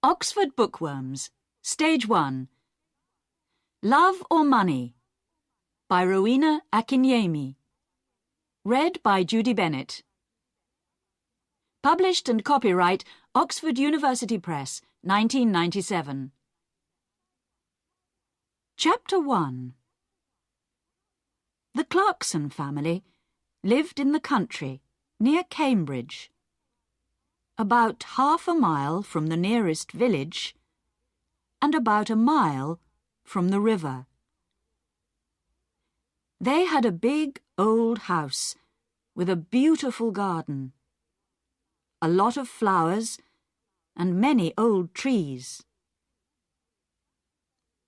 Oxford Bookworms, Stage 1. Love or Money by Rowena Akinyemi. Read by Judy Bennett. Published and copyright Oxford University Press, 1997. Chapter 1. The Clarkson family lived in the country near Cambridge, about half a mile from the nearest village and about a mile from the river. They had a big old house with a beautiful garden, a lot of flowers and many old trees.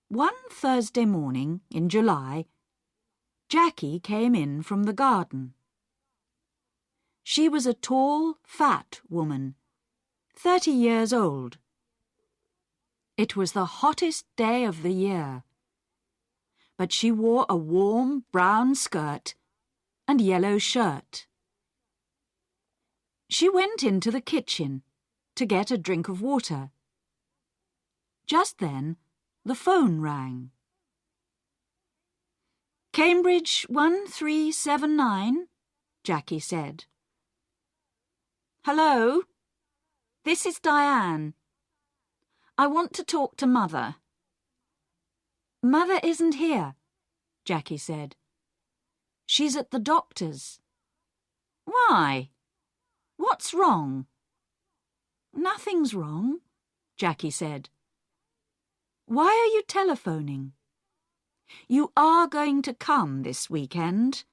One Thursday morning in July, Jackie came in from the garden. She was a tall, fat woman, 30 years old. It was the hottest day of the year, but she wore a warm brown skirt and yellow shirt. She went into the kitchen to get a drink of water. Just then, the phone rang. "Cambridge 1379, Jackie said. "Hello? This is Diane. I want to talk to Mother." "Mother isn't here," Jackie said. "She's at the doctor's." "Why? What's wrong?" "Nothing's wrong," Jackie said. "Why are you telephoning? You are going to come this weekend.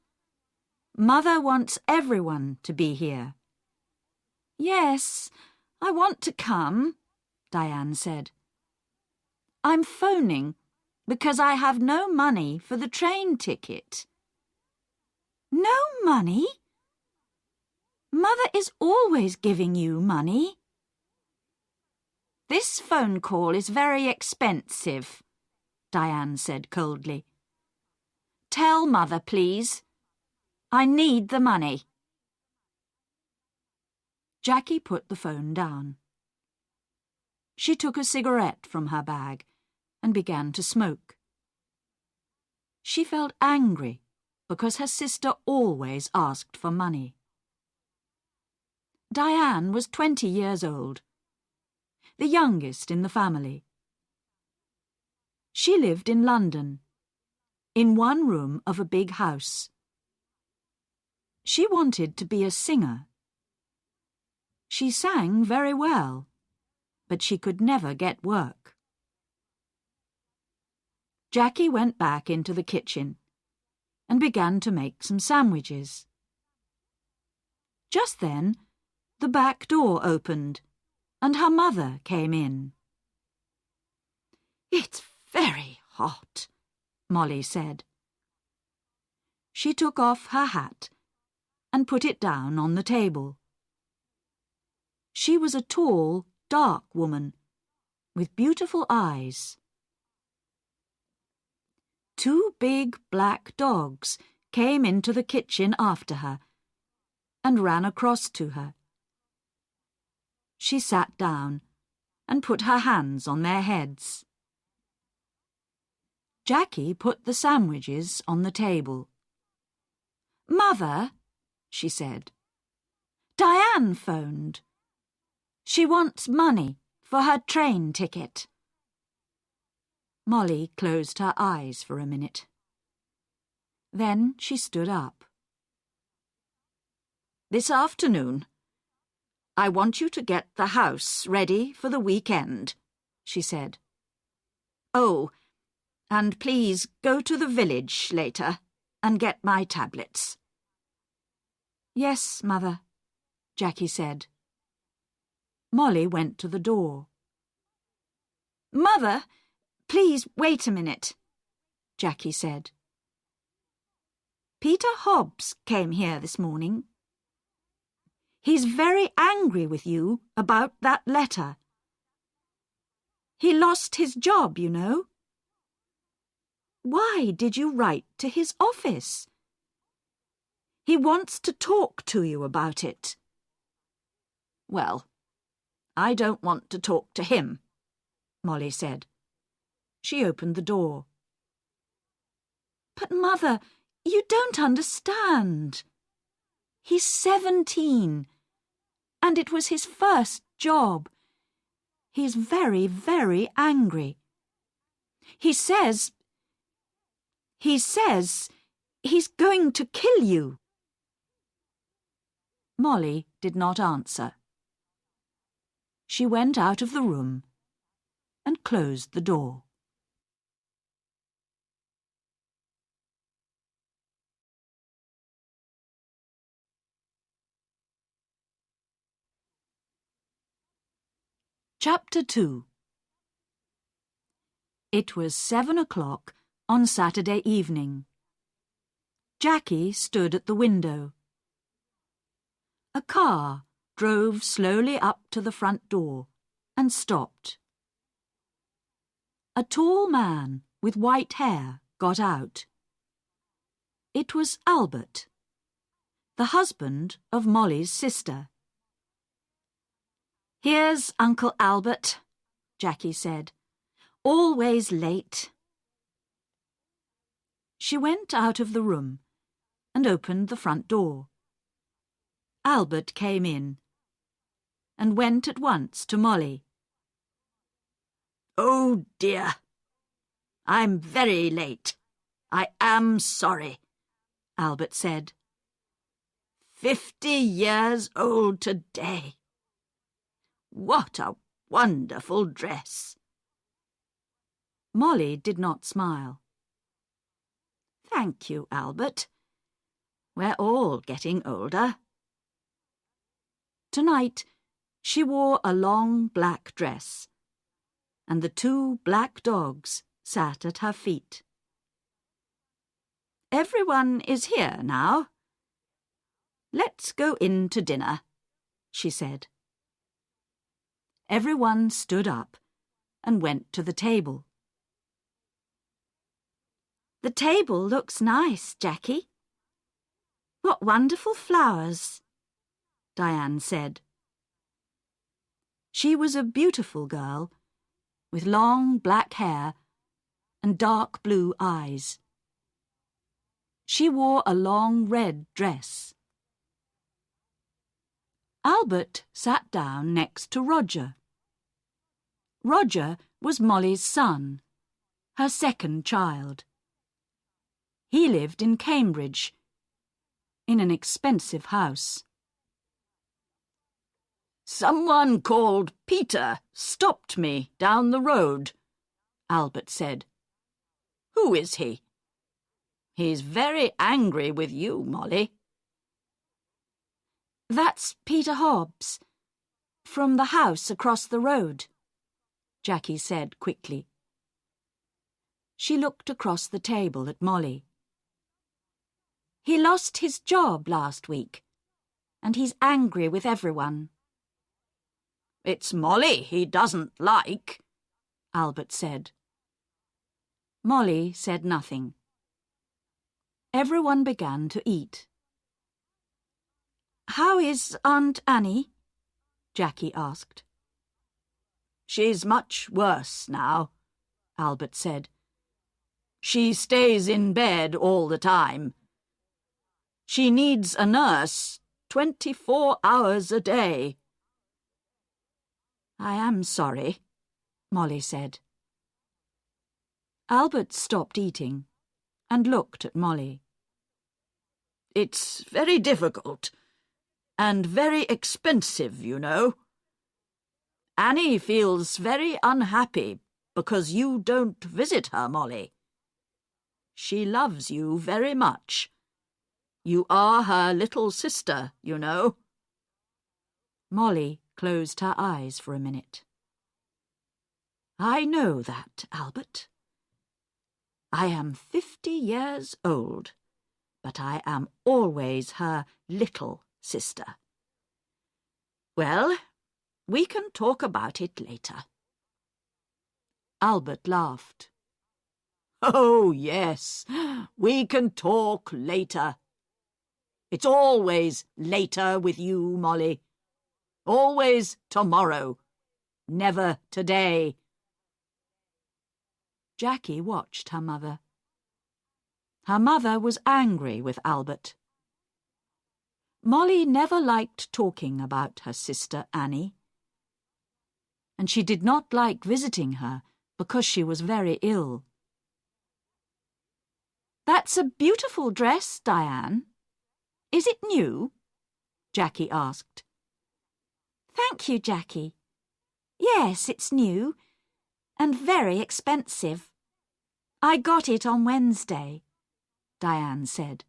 Mother wants everyone to be here." "Yes, I want to come," Diane said. "I'm phoning because I have no money for the train ticket." "No money? Mother is always giving you money." "This phone call is very expensive," Diane said coldly. "Tell Mother, please. I need the money." Jackie put the phone down. She took a cigarette from her bag and began to smoke. She felt angry because her sister always asked for money. Diane was 20 years old, the youngest in the family. She lived in London, in one room of a big house. She wanted to be a singer. She sang very well, but she could never get work. Jackie went back into the kitchen and began to make some sandwiches. Just then, the back door opened and her mother came in. "It's very hot," Molly said. She took off her hat and put it down on the table. She was a tall, dark woman with beautiful eyes. Two big black dogs came into the kitchen after her and ran across to her. She sat down and put her hands on their heads. Jackie put the sandwiches on the table. "Mother," she said, "Diane phoned. She wants money for her train ticket." Molly closed her eyes for a minute. Then she stood up. "This afternoon, I want you to get the house ready for the weekend," she said. "Oh, and please go to the village later and get my tablets." "Yes, Mother," Jackie said. Molly went to the door. "Mother, please wait a minute," Jackie said. "Peter Hobbs came here this morning. He's very angry with you about that letter. He lost his job, you know." "Why did you write to his office?" "He wants to talk to you about it." "Well, I don't want to talk to him," Molly said. She opened the door. But, Mother, you don't understand. He's 17, and it was his first job. He's very, very angry. He says he's going to kill you. Molly did not answer. She went out of the room and closed the door. Chapter 2. It was 7 o'clock on Saturday evening. Jackie stood at the window. A car drove slowly up to the front door and stopped. A tall man with white hair got out. It was Albert, the husband of Molly's sister. "Here's Uncle Albert," Jackie said. "Always late." She went out of the room and opened the front door. Albert came in and went at once to Molly. "Oh, dear. I'm very late. I am sorry," Albert said. 50 years old today. What a wonderful dress." Molly did not smile. "Thank you, Albert. We're all getting older." Tonight, she wore a long black dress, and the 2 black dogs sat at her feet. "Everyone is here now. Let's go in to dinner," she said. Everyone stood up and went to the table. "The table looks nice, Jackie. What wonderful flowers," Diane said. She was a beautiful girl, with long black hair and dark blue eyes. She wore a long red dress. Albert sat down next to Roger. Roger was Molly's son, her second child. He lived in Cambridge, in an expensive house. "Someone called Peter stopped me down the road," Albert said. "Who is he? He's very angry with you, Molly." "That's Peter Hobbs, from the house across the road," Jackie said quickly. She looked across the table at Molly. "He lost his job last week, and he's angry with everyone." "It's Molly he doesn't like," Albert said. Molly said nothing. Everyone began to eat. "How is Aunt Annie?" Jackie asked. "She's much worse now," Albert said. "She stays in bed all the time. She needs a nurse 24 hours a day." "I am sorry," Molly said. Albert stopped eating and looked at Molly. "It's very difficult and very expensive, you know. Annie feels very unhappy because you don't visit her, Molly. She loves you very much. You are her little sister, you know." Molly closed her eyes for a minute. "I know that, Albert. I am 50 years old, but I am always her little sister. Well, we can talk about it later." Albert laughed. "Oh, yes, we can talk later. It's always later with you, Molly. Always tomorrow, never today. Jackie watched her mother. Her mother was angry with Albert. Molly never liked talking about her sister Annie, and she did not like visiting her because she was very ill. "That's a beautiful dress, Diane. Is it new?" Jackie asked. "Thank you, Jackie. Yes, it's new, and very expensive. I got it on Wednesday," Diane said.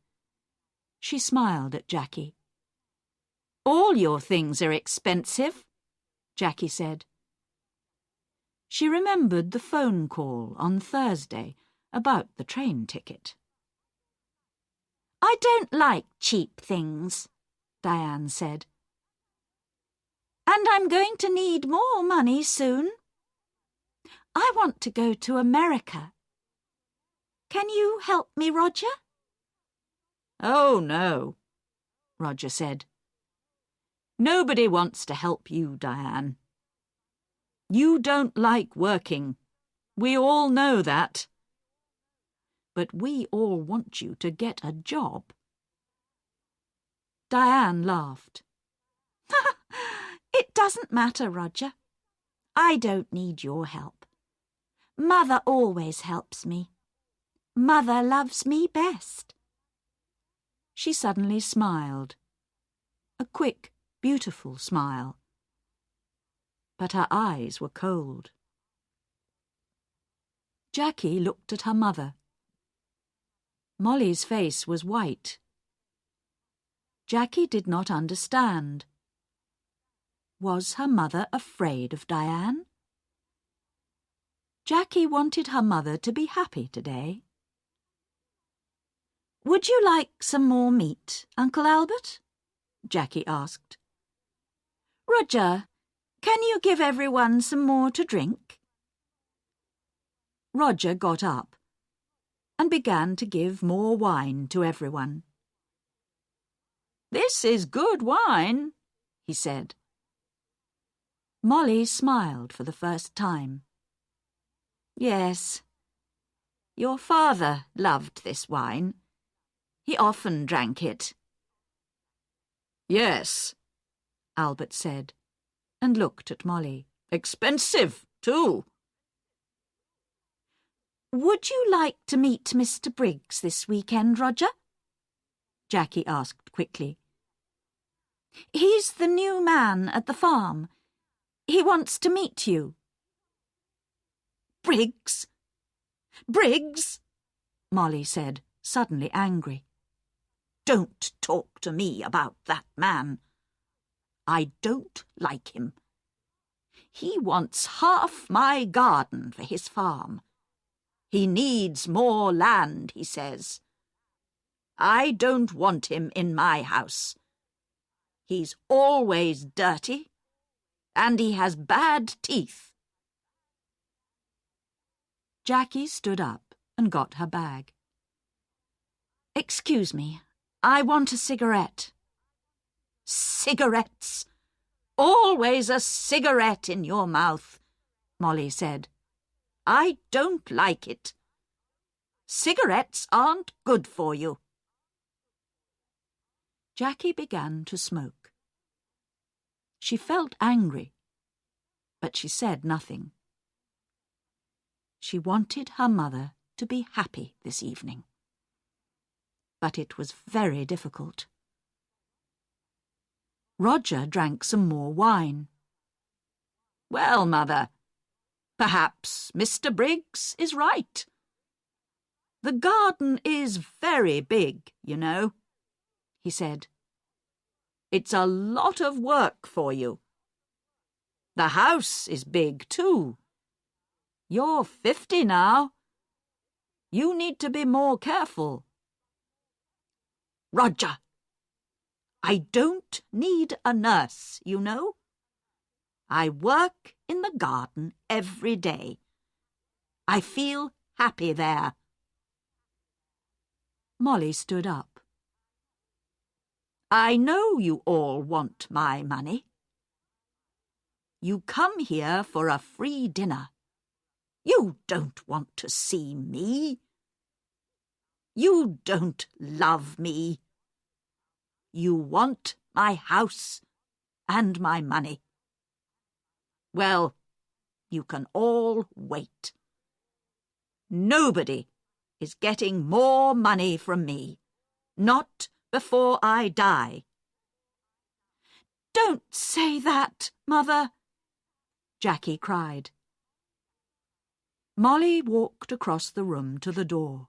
She smiled at Jackie. "All your things are expensive," Jackie said. She remembered the phone call on Thursday about the train ticket. "I don't like cheap things," Diane said. "And I'm going to need more money soon. I want to go to America. Can you help me, Roger?" "Oh, no," Roger said. "Nobody wants to help you, Diane. You don't like working. We all know that. But we all want you to get a job." Diane laughed. "It doesn't matter, Roger. I don't need your help. Mother always helps me. Mother loves me best." She suddenly smiled. A quick, beautiful smile. But her eyes were cold. Jackie looked at her mother. Molly's face was white. Jackie did not understand. Was her mother afraid of Diane? Jackie wanted her mother to be happy today. "Would you like some more meat, Uncle Albert?" Jackie asked. "Roger, can you give everyone some more to drink?" Roger got up and began to give more wine to everyone. "This is good wine," he said. Molly smiled for the first time. "Yes, your father loved this wine. He often drank it." "Yes," Albert said, and looked at Molly. "Expensive, too." "Would you like to meet Mr. Briggs this weekend, Roger?" Jackie asked quickly. "He's the new man at the farm. He wants to meet you." "Briggs? Briggs?" Molly said, suddenly angry. "Don't talk to me about that man. I don't like him. He wants half my garden for his farm. He needs more land, he says. I don't want him in my house. He's always dirty, and he has bad teeth." Jackie stood up and got her bag. "Excuse me, I want a cigarette." "Cigarettes? Always a cigarette in your mouth," Molly said. "I don't like it. Cigarettes aren't good for you." Jackie began to smoke. She felt angry, but she said nothing. She wanted her mother to be happy this evening. But it was very difficult. Roger drank some more wine. "Well, Mother, perhaps Mr. Briggs is right. The garden is very big, you know," he said. "It's a lot of work for you. The house is big, too. You're 50 now. You need to be more careful." "Roger, I don't need a nurse, you know. I work in the garden every day. I feel happy there." Molly stood up. "I know you all want my money. You come here for a free dinner. You don't want to see me. You don't love me. You want my house and my money. Well, you can all wait. Nobody is getting more money from me. Not before I die. Don't say that, Mother, Jackie cried. Molly walked across the room to the door.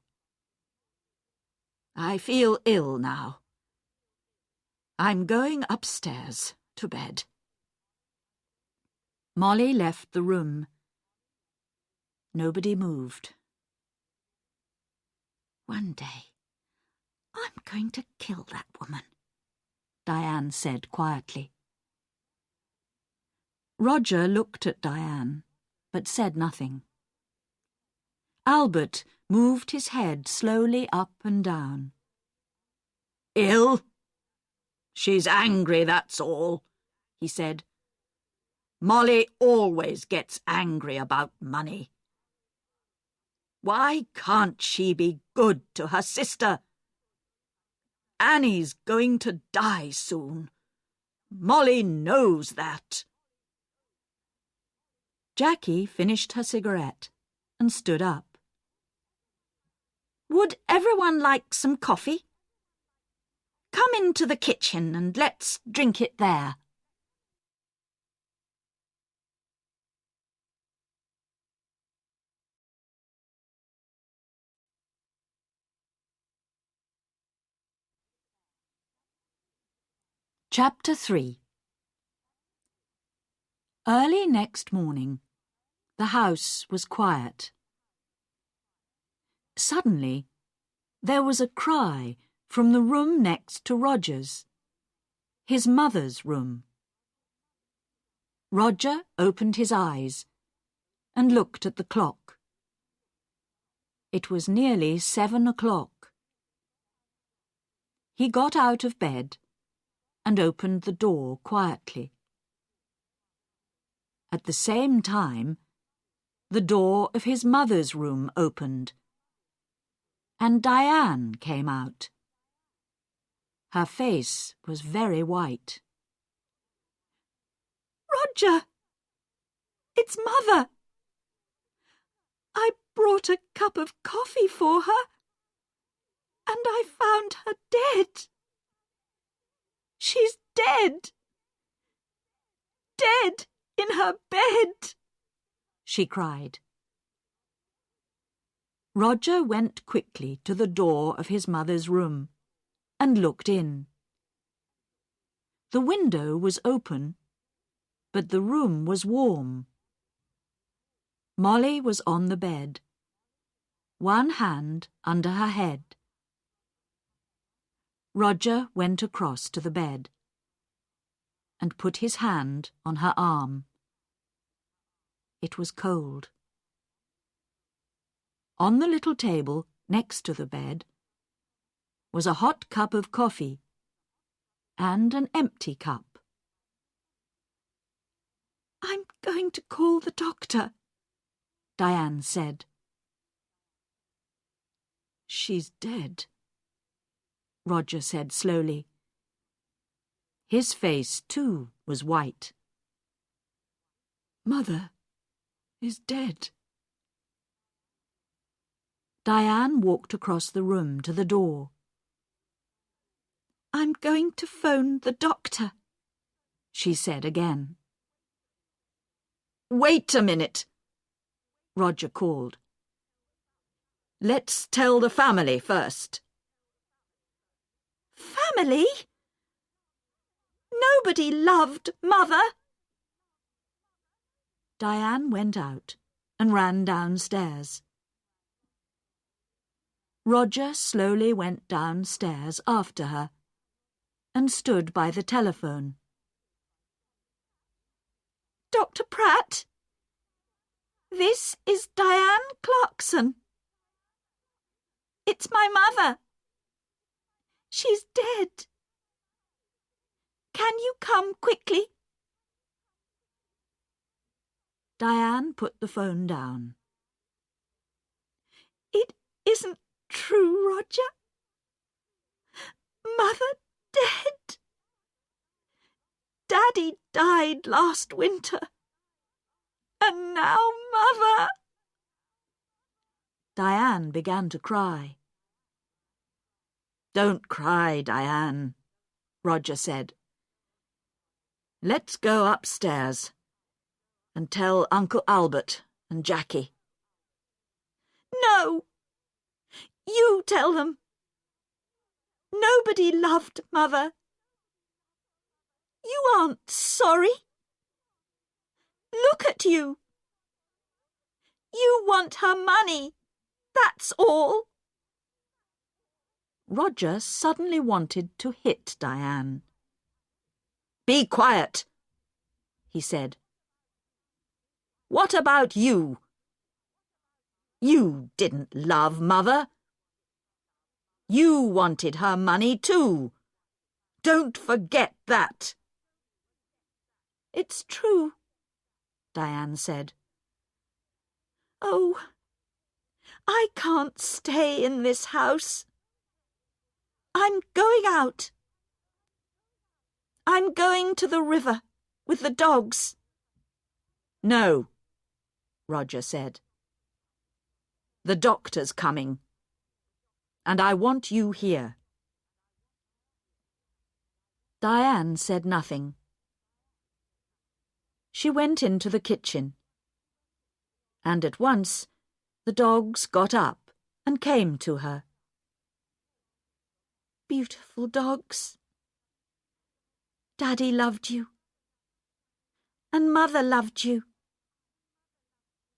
I feel ill now. I'm going upstairs to bed. Molly left the room. Nobody moved. One day, I'm going to kill that woman, Diane said quietly. Roger looked at Diane, but said nothing. Albert moved his head slowly up and down. Ill? She's angry, that's all, he said. Molly always gets angry about money. Why can't she be good to her sister? Annie's going to die soon. Molly knows that. Jackie finished her cigarette and stood up. Would everyone like some coffee? Come into the kitchen and let's drink it there. Chapter 3. Early next morning, the house was quiet. Suddenly, there was a cry from the room next to Roger's, his mother's room. Roger opened his eyes and looked at the clock. It was nearly 7 o'clock. He got out of bed and opened the door quietly. At the same time, the door of his mother's room opened, and Diane came out. Her face was very white. Roger! It's Mother! I brought a cup of coffee for her, and I found her dead. She's dead! Dead in her bed! She cried. Roger went quickly to the door of his mother's room and looked in. The window was open, but the room was warm. Molly was on the bed, one hand under her head. Roger went across to the bed and put his hand on her arm. It was cold. On the little table next to the bed was a hot cup of coffee and an empty cup. I'm going to call the doctor, Diane said. She's dead, Roger said slowly. His face, too, was white. Mother is dead. Diane walked across the room to the door. I'm going to phone the doctor, she said again. Wait a minute, Roger called. Let's tell the family first. Family? Nobody loved Mother. Diane went out and ran downstairs. Roger slowly went downstairs after her and stood by the telephone. Dr. Pratt, this is Diane Clarkson. It's my mother. She's dead. Can you come quickly? Diane put the phone down isn't true, Roger. Mother dead. Daddy died last winter. And now Mother. Diane began to cry. "Don't cry, Diane," Roger said. "Let's go upstairs and tell Uncle Albert and Jackie." "No! You tell them. Nobody loved Mother. You aren't sorry. Look at you. You want her money, that's all." Roger suddenly wanted to hit Diane. "Be quiet," he said. "What about you? You didn't love Mother. You wanted her money too. Don't forget that." "It's true," Diane said. "Oh, I can't stay in this house. I'm going out. I'm going to the river with the dogs." "No," Roger said. "The doctor's coming, and I want you here." Diane said nothing. She went into the kitchen, and at once the dogs got up and came to her. "Beautiful dogs. Daddy loved you, and Mother loved you.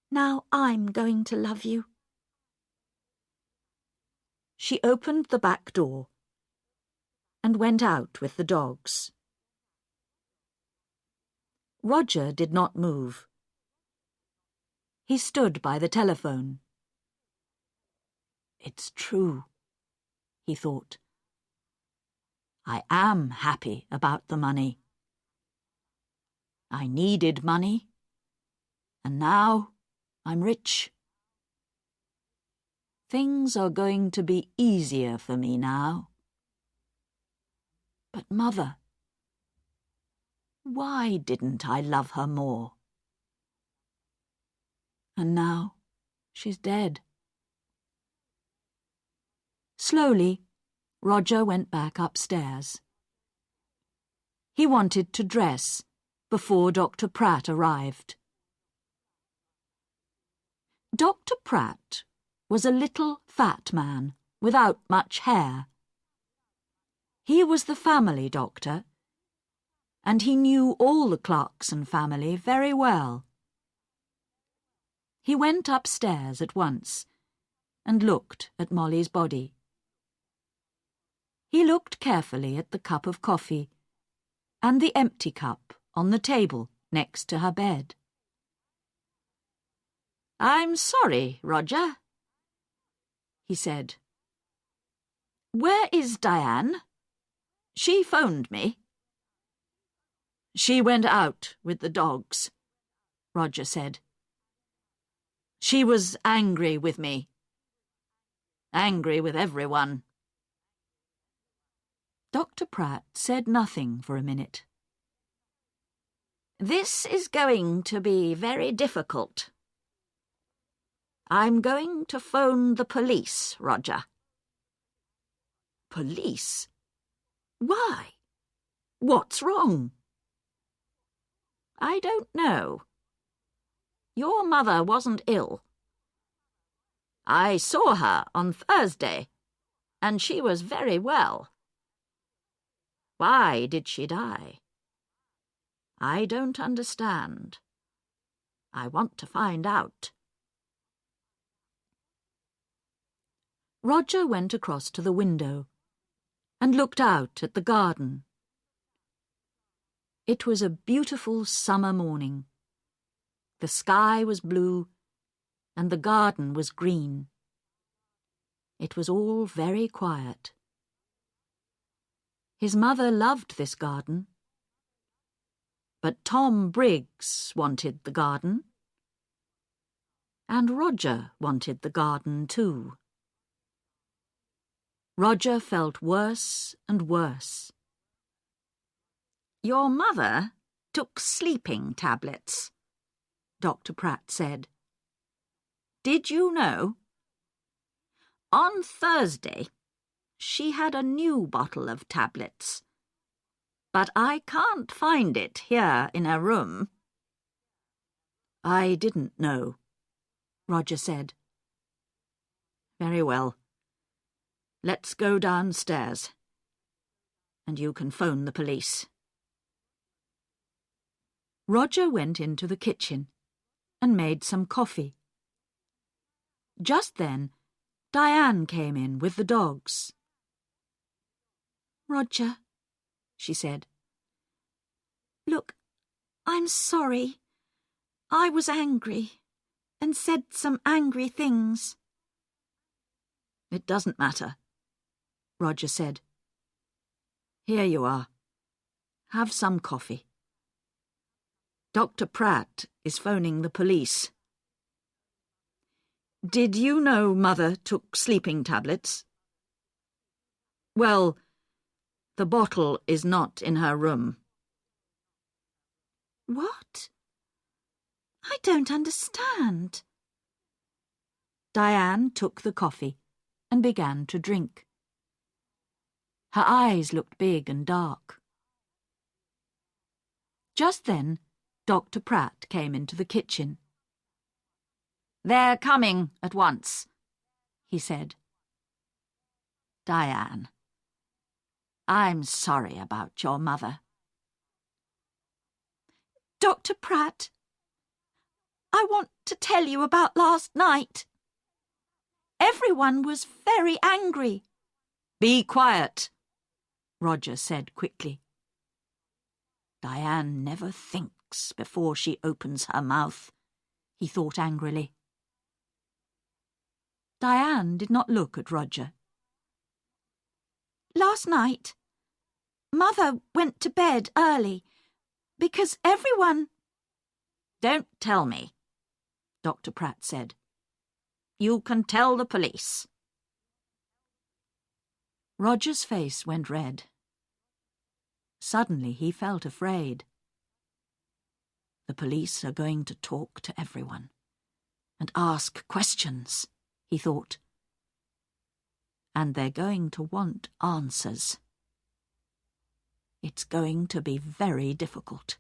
Now I'm going to love you." She opened the back door and went out with the dogs. Roger did not move. He stood by the telephone. "It's true," he thought. "I am happy about the money. I needed money, and now I'm rich. Things are going to be easier for me now. But Mother, why didn't I love her more? And now she's dead." Slowly, Roger went back upstairs. He wanted to dress before Dr. Pratt arrived. Dr. Pratt was a little fat man without much hair. He was the family doctor, and he knew all the Clarkson family very well. He went upstairs at once and looked at Molly's body. He looked carefully at the cup of coffee and the empty cup on the table next to her bed. "I'm sorry, Roger," he said. "Where is Diane? She phoned me." "She went out with the dogs," Roger said. "She was angry with me. Angry with everyone." Dr. Pratt said nothing for a minute. "This is going to be very difficult. I'm going to phone the police, Roger." "Police? Why? What's wrong?" "I don't know. Your mother wasn't ill. I saw her on Thursday, and she was very well. Why did she die? I don't understand. I want to find out." Roger went across to the window and looked out at the garden. It was a beautiful summer morning. The sky was blue and the garden was green. It was all very quiet. His mother loved this garden. But Tom Briggs wanted the garden. And Roger wanted the garden too. Roger felt worse and worse. "Your mother took sleeping tablets," Dr. Pratt said. "Did you know? On Thursday, she had a new bottle of tablets, but I can't find it here in her room." "I didn't know," Roger said. "Very well. Let's go downstairs, and you can phone the police." Roger went into the kitchen and made some coffee. Just then, Diane came in with the dogs. "Roger," she said. "Look, I'm sorry. I was angry and said some angry things." "It doesn't matter," Roger said. "Here you are. Have some coffee. Dr. Pratt is phoning the police." "Did you know Mother took sleeping tablets?" "Well, the bottle is not in her room." "What? I don't understand." Diane took the coffee and began to drink. Her eyes looked big and dark. Just then, Dr. Pratt came into the kitchen. "They're coming at once," he said. "Diane, I'm sorry about your mother." "Dr. Pratt, I want to tell you about last night. Everyone was very angry." "Be quiet," Roger said quickly. "Diane never thinks before she opens her mouth," he thought angrily. Diane did not look at Roger. "Last night, Mother went to bed early because everyone—" "Don't tell me," Dr. Pratt said. "You can tell the police." Roger's face went red. Suddenly he felt afraid. The police are going to talk to everyone and ask questions, he thought. And they're going to want answers. It's going to be very difficult.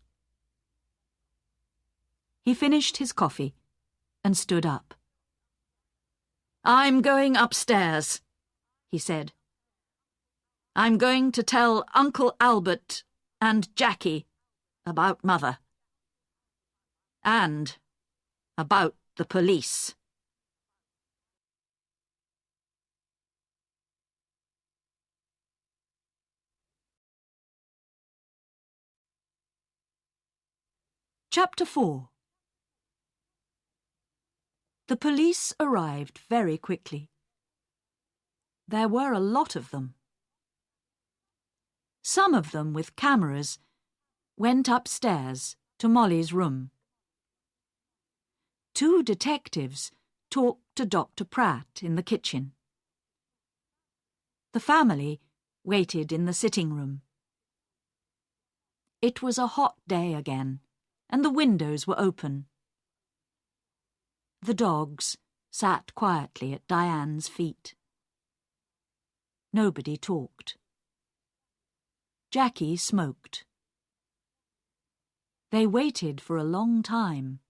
He finished his coffee and stood up. "I'm going upstairs," he said. "I'm going to tell Uncle Albert and Jackie about Mother. And about the police." Chapter 4. The police arrived very quickly. There were a lot of them. Some of them, with cameras, went upstairs to Molly's room. 2 detectives talked to Dr. Pratt in the kitchen. The family waited in the sitting room. It was a hot day again, and the windows were open. The dogs sat quietly at Diane's feet. Nobody talked. Jackie smoked. They waited for a long time.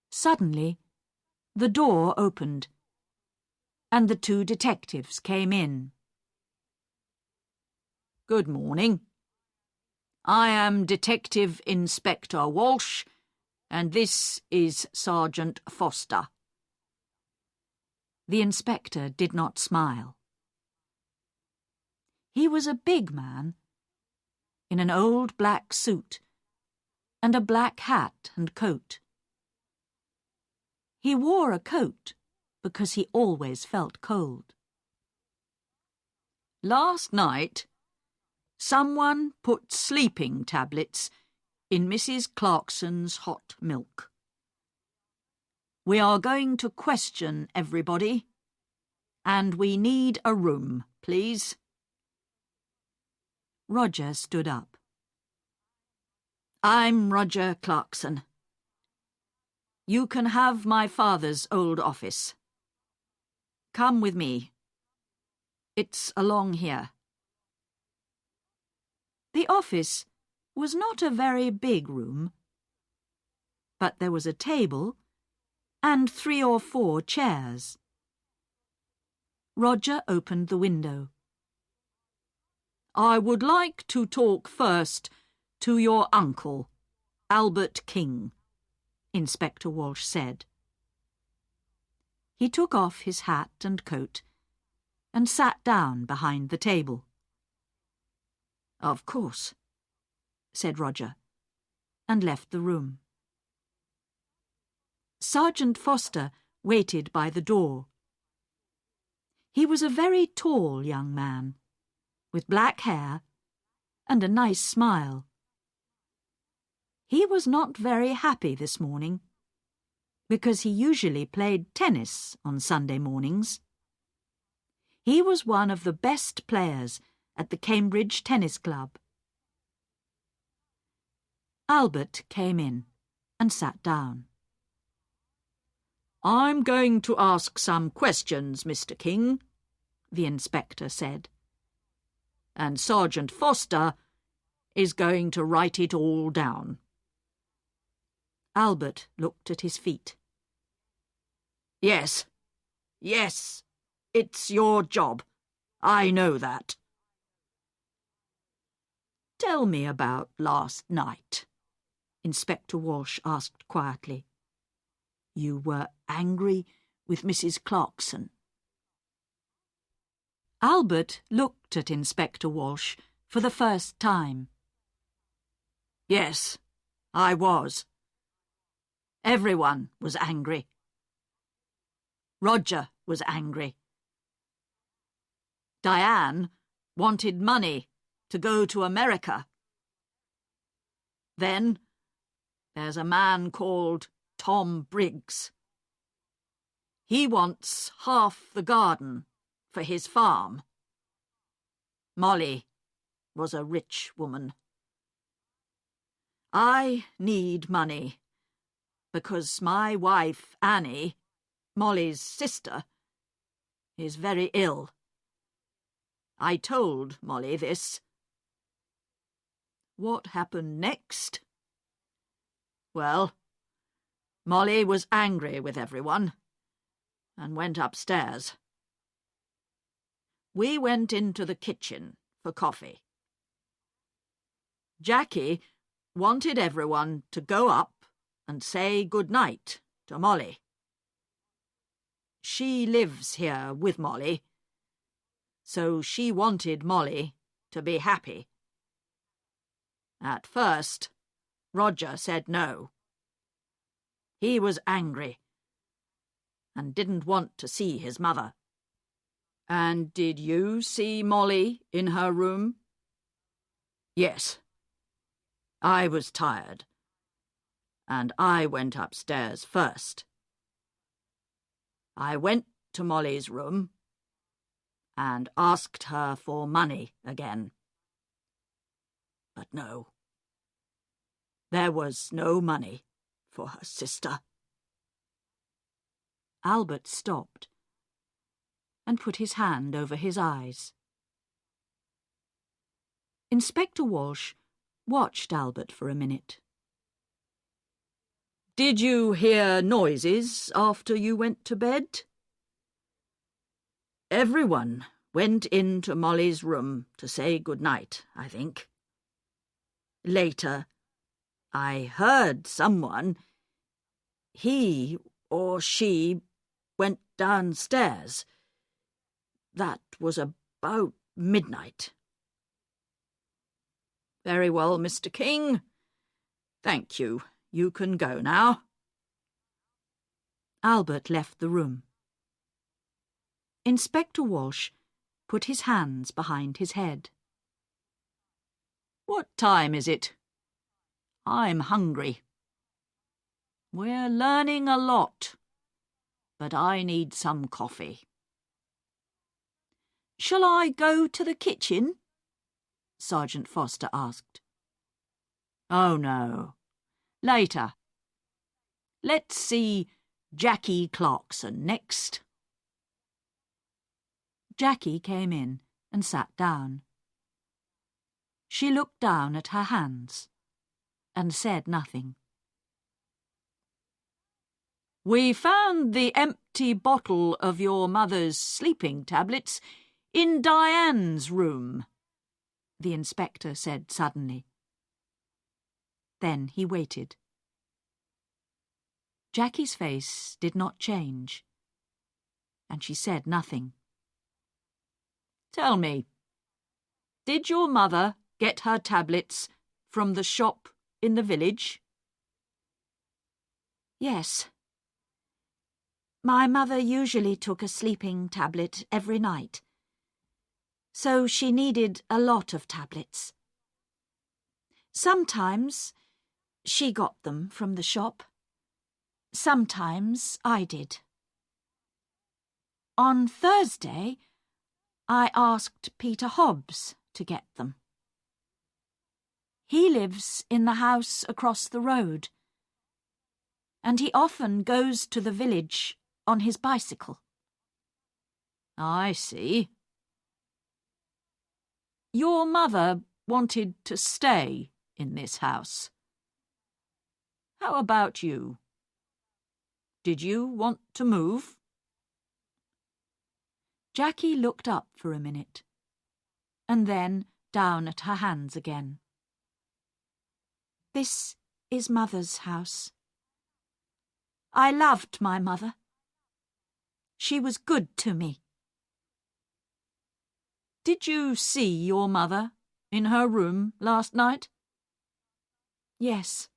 Suddenly, the door opened, and the 2 detectives came in. "Good morning. I am Detective Inspector Walsh, and this is Sergeant Foster." The inspector did not smile. He was a big man, in an old black suit and a black hat and coat. He wore a coat because he always felt cold. "Last night, someone put sleeping tablets in Mrs. Clarkson's hot milk. We are going to question everybody, and we need a room, please." Roger stood up. "I'm Roger Clarkson. You can have my father's old office. Come with me. It's along here." The office was not a very big room, but there was a table and 3 or 4 chairs. Roger opened the window. "I would like to talk first to your uncle, Albert King," Inspector Walsh said. He took off his hat and coat and sat down behind the table. "Of course," said Roger, and left the room. Sergeant Foster waited by the door. He was a very tall young man, with black hair and a nice smile. He was not very happy this morning, because he usually played tennis on Sunday mornings. He was one of the best players at the Cambridge Tennis Club. Albert came in and sat down. "I'm going to ask some questions, Mr. King," the inspector said, "and Sergeant Foster is going to write it all down." Albert looked at his feet. Yes, it's your job. I know that." "Tell me about last night," Inspector Walsh asked quietly. "You were angry with Mrs. Clarkson." Albert looked at Inspector Walsh for the first time. "Yes, I was. Everyone was angry. Roger was angry. Diane wanted money to go to America. Then there's a man called Tom Briggs. He wants half the garden for his farm. Molly was a rich woman. I need money because my wife, Annie, Molly's sister, is very ill. I told Molly this. What happened next? Well, Molly was angry with everyone and went upstairs. We went into the kitchen for coffee. Jackie wanted everyone to go up and say good night to Molly. She lives here with Molly, so she wanted Molly to be happy. At first, Roger said no. He was angry and didn't want to see his mother. And did you see Molly in her room? Yes. I was tired, and I went upstairs first. I went to Molly's room and asked her for money again. But no. There was no money for her sister. Albert stopped and put his hand over his eyes. Inspector Walsh watched Albert for a minute. Did you hear noises after you went to bed? Everyone went into Molly's room to say good night, I think. Later, I heard someone. He or she went downstairs. That was about midnight. Very well, Mr. King. Thank you. You can go now. Albert left the room. Inspector Walsh put his hands behind his head. What time is it? I'm hungry. We're learning a lot, but I need some coffee. Shall I go to the kitchen? Sergeant Foster asked. Oh, no. Later. Let's see Jackie Clarkson next. Jackie came in and sat down. She looked down at her hands and said nothing. We found the empty bottle of your mother's sleeping tablets in Diane's room, the inspector said suddenly. Then he waited. Jackie's face did not change, and she said nothing. Tell me, did your mother get her tablets from the shop in the village? Yes. My mother usually took a sleeping tablet every night, so she needed a lot of tablets. Sometimes she got them from the shop. Sometimes I did. On Thursday, I asked Peter Hobbs to get them. He lives in the house across the road, and he often goes to the village on his bicycle. I see. Your mother wanted to stay in this house. How about you? Did you want to move? Jackie looked up for a minute, and then down at her hands again. This is Mother's house. I loved my mother. She was good to me. Did you see your mother in her room last night? Yes.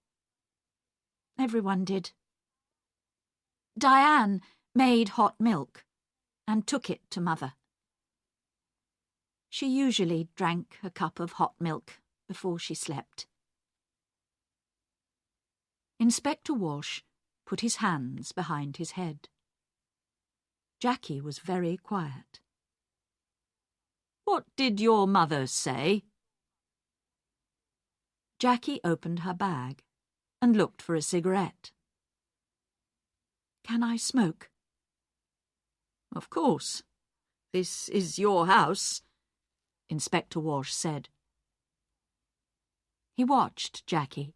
Everyone did. Diane made hot milk and took it to Mother. She usually drank a cup of hot milk before she slept. Inspector Walsh put his hands behind his head. Jackie was very quiet. What did your mother say? Jackie opened her bag and looked for a cigarette. Can I smoke? Of course. This is your house, Inspector Walsh said. He watched Jackie.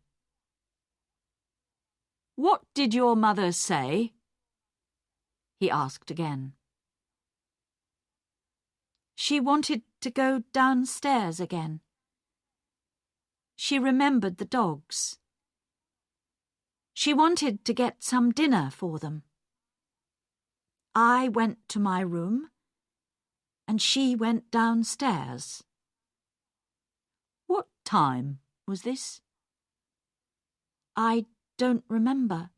What did your mother say? He asked again. She wanted to go downstairs again. She remembered the dogs. She wanted to get some dinner for them. I went to my room, and she went downstairs. What time was this? I don't remember.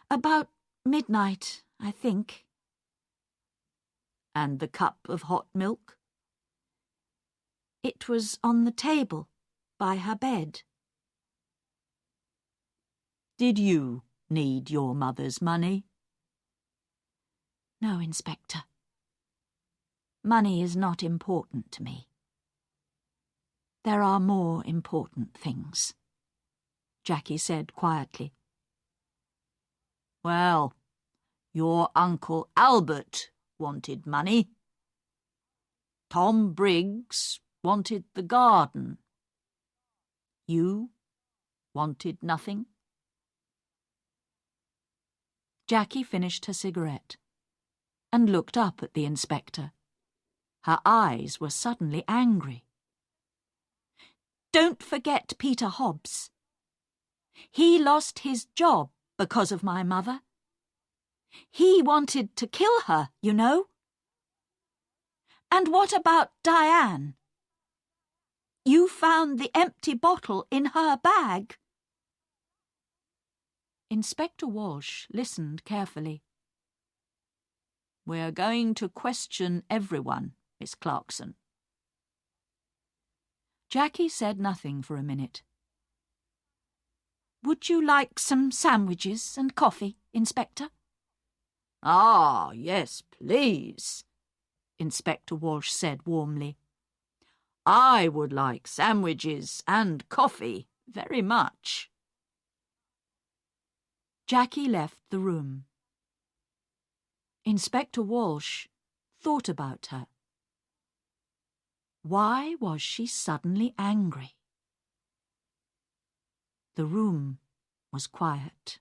About midnight, I think. And the cup of hot milk? It was on the table by her bed. Did you need your mother's money? No, Inspector. Money is not important to me. There are more important things, Jackie said quietly. Well, your Uncle Albert wanted money. Tom Briggs wanted the garden. You wanted nothing? Jackie finished her cigarette and looked up at the inspector. Her eyes were suddenly angry. Don't forget Peter Hobbs. He lost his job because of my mother. He wanted to kill her, you know. And what about Diane? You found the empty bottle in her bag. Inspector Walsh listened carefully. We're going to question everyone, Miss Clarkson. Jackie said nothing for a minute. Would you like some sandwiches and coffee, Inspector? Ah, yes, please, Inspector Walsh said warmly. "I would like sandwiches and coffee very much." Jackie left the room. Inspector Walsh thought about her. Why was she suddenly angry? The room was quiet.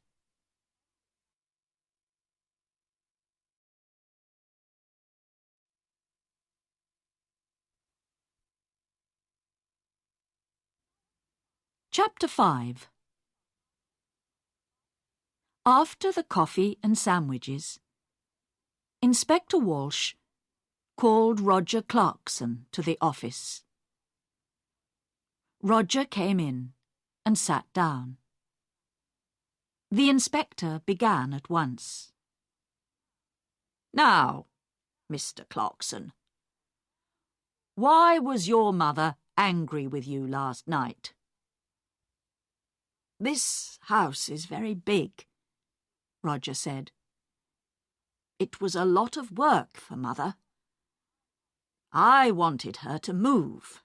Chapter 5. After the coffee and sandwiches, Inspector Walsh called Roger Clarkson to the office. Roger came in and sat down. The inspector began at once. "Now, Mr. Clarkson, why was your mother angry with you last night?" "This house is very big," Roger said. "It was a lot of work for Mother. I wanted her to move.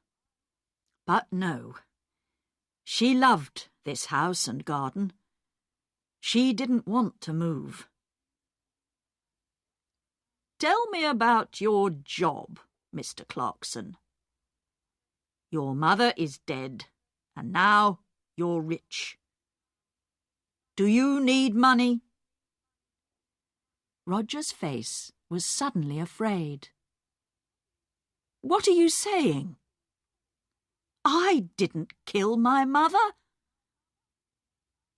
But no, she loved this house and garden. She didn't want to move." "Tell me about your job, Mr. Clarkson. Your mother is dead, and now you're rich. Do you need money?" Roger's face was suddenly afraid. "What are you saying? I didn't kill my mother."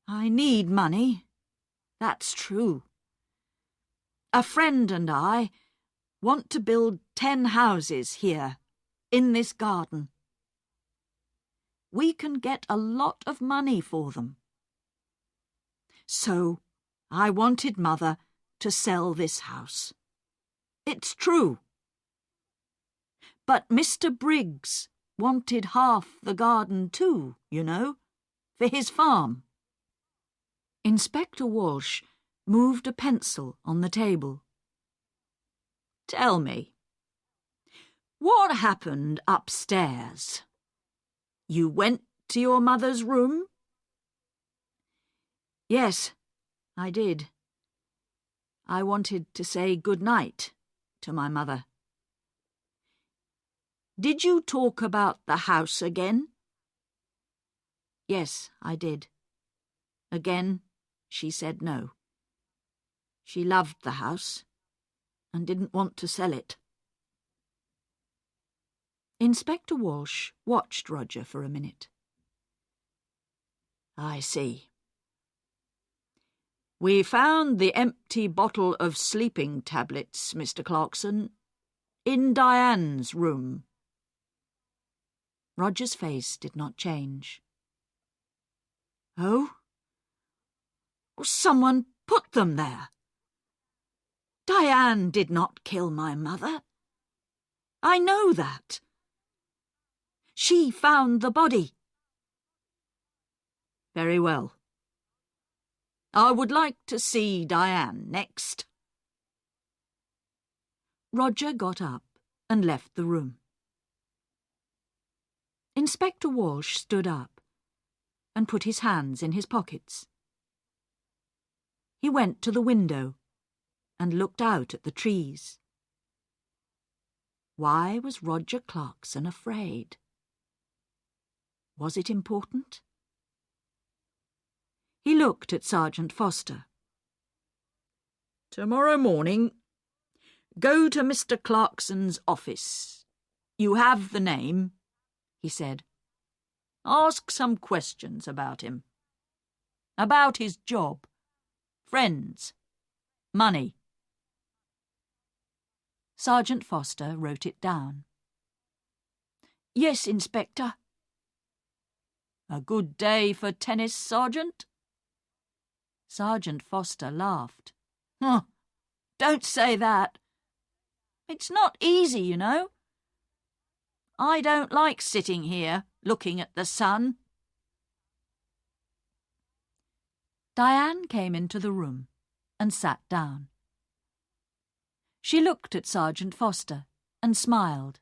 "I need money, that's true. A friend and I want to build 10 houses here, in this garden. We can get a lot of money for them. So I wanted Mother to sell this house. It's true. But Mr. Briggs wanted half the garden too, you know, for his farm." Inspector Walsh moved a pencil on the table. "Tell me, what happened upstairs? You went to your mother's room?" "Yes, I did. I wanted to say good night to my mother." "Did you talk about the house again?" "Yes, I did. Again, she said no. She loved the house and didn't want to sell it." Inspector Walsh watched Roger for a minute. "I see. We found the empty bottle of sleeping tablets, Mr. Clarkson, in Diane's room." Roger's face did not change. "Oh? Someone put them there. Diane did not kill my mother. I know that. She found the body." "Very well. I would like to see Diane next." Roger got up and left the room. Inspector Walsh stood up and put his hands in his pockets. He went to the window and looked out at the trees. Why was Roger Clarkson afraid? Was it important? He looked at Sergeant Foster. "Tomorrow morning, go to Mr. Clarkson's office. You have the name," he said. "Ask some questions about him. About his job, friends, money." Sergeant Foster wrote it down. "Yes, Inspector." "A good day for tennis, Sergeant?" Sergeant Foster laughed. "Don't say that. It's not easy, you know. I don't like sitting here looking at the sun." Diane came into the room and sat down. She looked at Sergeant Foster and smiled.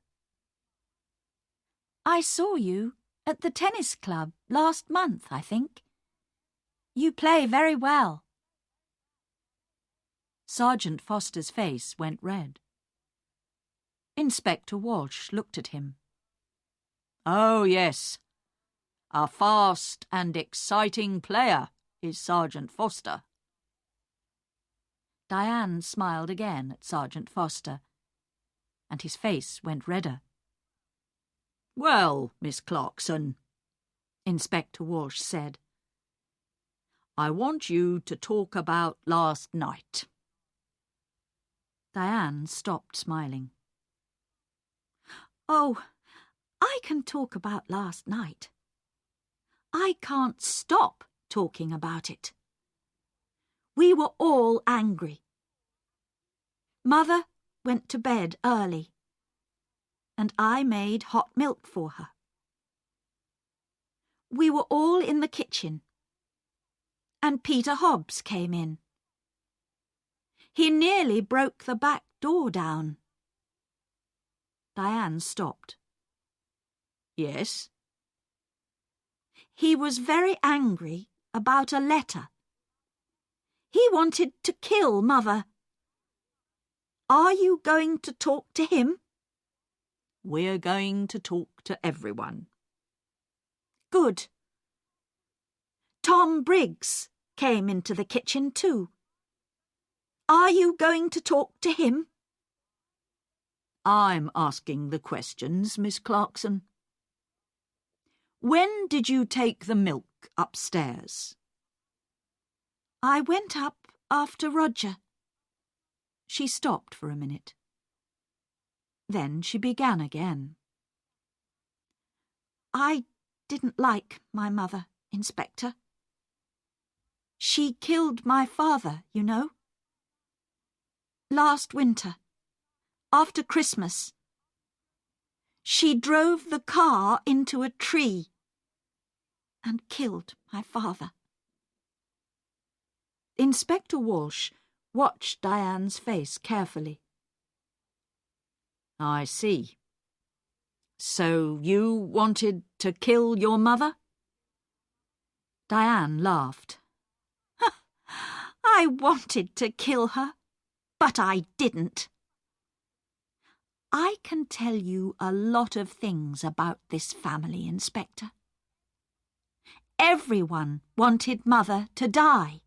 "I saw you at the tennis club last month, I think. You play very well." Sergeant Foster's face went red. Inspector Walsh looked at him. "Oh, yes. A fast and exciting player is Sergeant Foster." Diane smiled again at Sergeant Foster, and his face went redder. "Well, Miss Clarkson," Inspector Walsh said, "I want you to talk about last night." Diane stopped smiling. "Oh, I can talk about last night. I can't stop talking about it. We were all angry. Mother went to bed early, and I made hot milk for her. We were all in the kitchen, and Peter Hobbs came in. He nearly broke the back door down." Diane stopped. "Yes?" "He was very angry about a letter. He wanted to kill Mother. Are you going to talk to him?" "We're going to talk to everyone." "Good. Tom Briggs came into the kitchen too. Are you going to talk to him?" "I'm asking the questions, Miss Clarkson. When did you take the milk upstairs?" "I went up after Roger." She stopped for a minute. Then she began again. "I didn't like my mother, Inspector. She killed my father, you know. Last winter, after Christmas, she drove the car into a tree and killed my father." Inspector Walsh watched Diane's face carefully. "I see. So you wanted to kill your mother?" Diane laughed. "I wanted to kill her, but I didn't. I can tell you a lot of things about this family, Inspector. Everyone wanted Mother to die.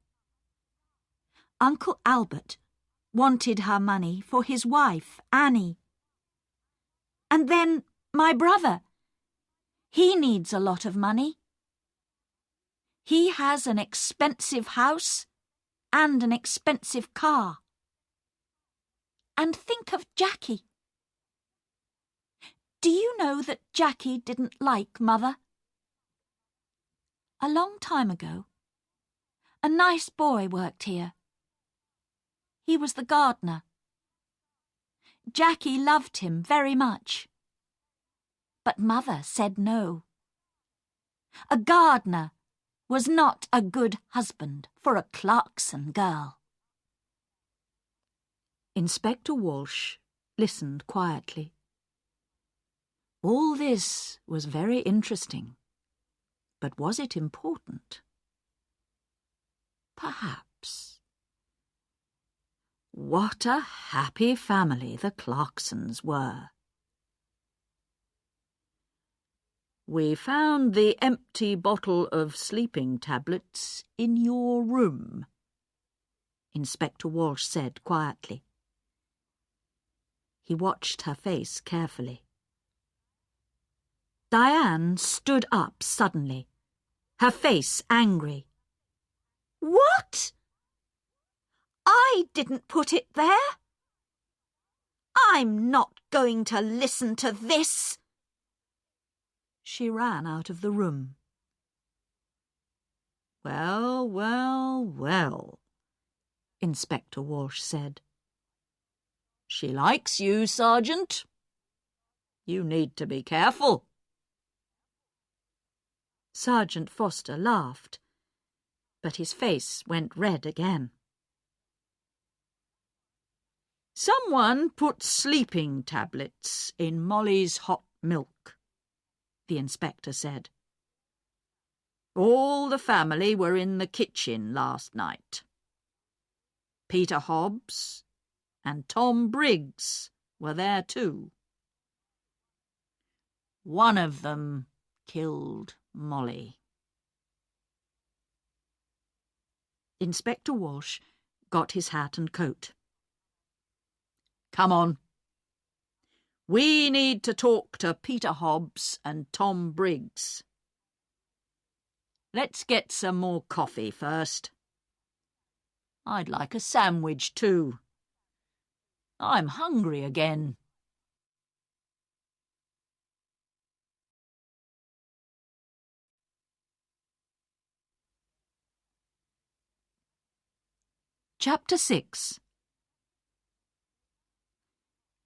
Uncle Albert wanted her money for his wife, Annie. And then my brother. He needs a lot of money. He has an expensive house and an expensive car. And think of Jackie. Do you know that Jackie didn't like Mother? A long time ago, a nice boy worked here. He was the gardener. Jackie loved him very much. But Mother said no. A gardener was not a good husband for a Clarkson girl." Inspector Walsh listened quietly. All this was very interesting, but was it important? Perhaps. What a happy family the Clarksons were. "We found the empty bottle of sleeping tablets in your room," Inspector Walsh said quietly. He watched her face carefully. Diane stood up suddenly, her face angry. "What? I didn't put it there. I'm not going to listen to this." She ran out of the room. "Well, well, well," Inspector Walsh said. "She likes you, Sergeant. You need to be careful." Sergeant Foster laughed, but his face went red again. Someone put sleeping tablets in Molly's hot milk, the inspector said. All the family were in the kitchen last night. Peter Hobbs and Tom Briggs were there too. One of them killed Molly. Inspector Walsh got his hat and coat. Come on. We need to talk to Peter Hobbs and Tom Briggs. Let's get some more coffee first. I'd like a sandwich too. I'm hungry again. Chapter 6.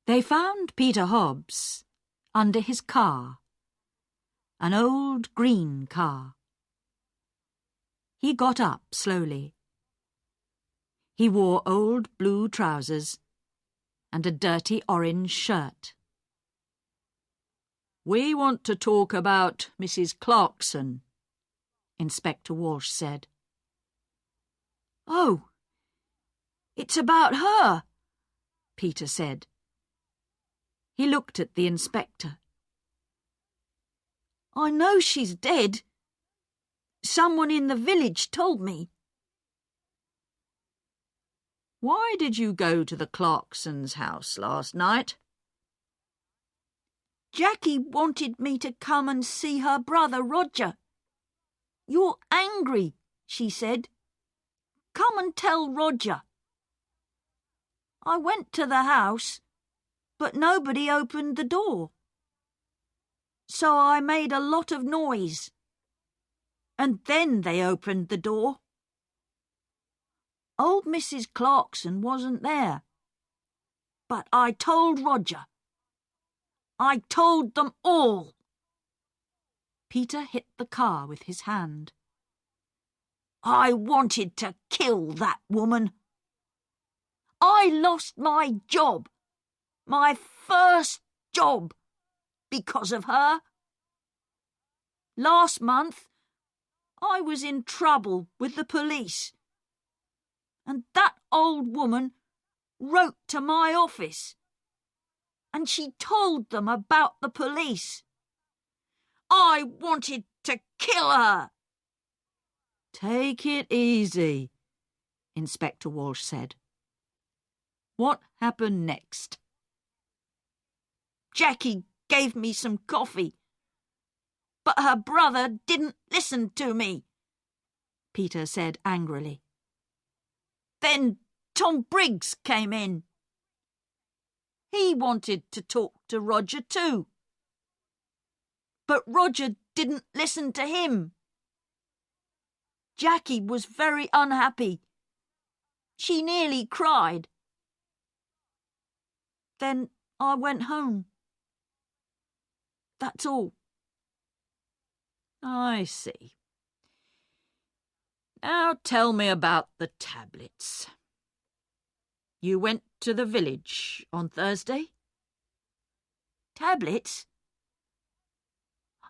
They found Peter Hobbs under his car, an old green car. He got up slowly. He wore old blue trousers and a dirty orange shirt. We want to talk about Mrs. Clarkson, Inspector Walsh said. Oh, it's about her, Peter said. He looked at the inspector. I know she's dead. Someone in the village told me. Why did you go to the Clarksons' house last night? Jackie wanted me to come and see her brother Roger. You're angry, she said. Come and tell Roger. I went to the house, but nobody opened the door. So I made a lot of noise. And then they opened the door. Old Mrs. Clarkson wasn't there. But I told Roger. I told them all. Peter hit the car with his hand. I wanted to kill that woman. I lost my job. My first job, because of her. Last month, I was in trouble with the police, and that old woman wrote to my office, and she told them about the police. I wanted to kill her. Take it easy, Inspector Walsh said. What happened next? Jackie gave me some coffee, but her brother didn't listen to me, Peter said angrily. Then Tom Briggs came in. He wanted to talk to Roger too, but Roger didn't listen to him. Jackie was very unhappy. She nearly cried. Then I went home. That's all. I see. Now tell me about the tablets. You went to the village on Thursday? Tablets?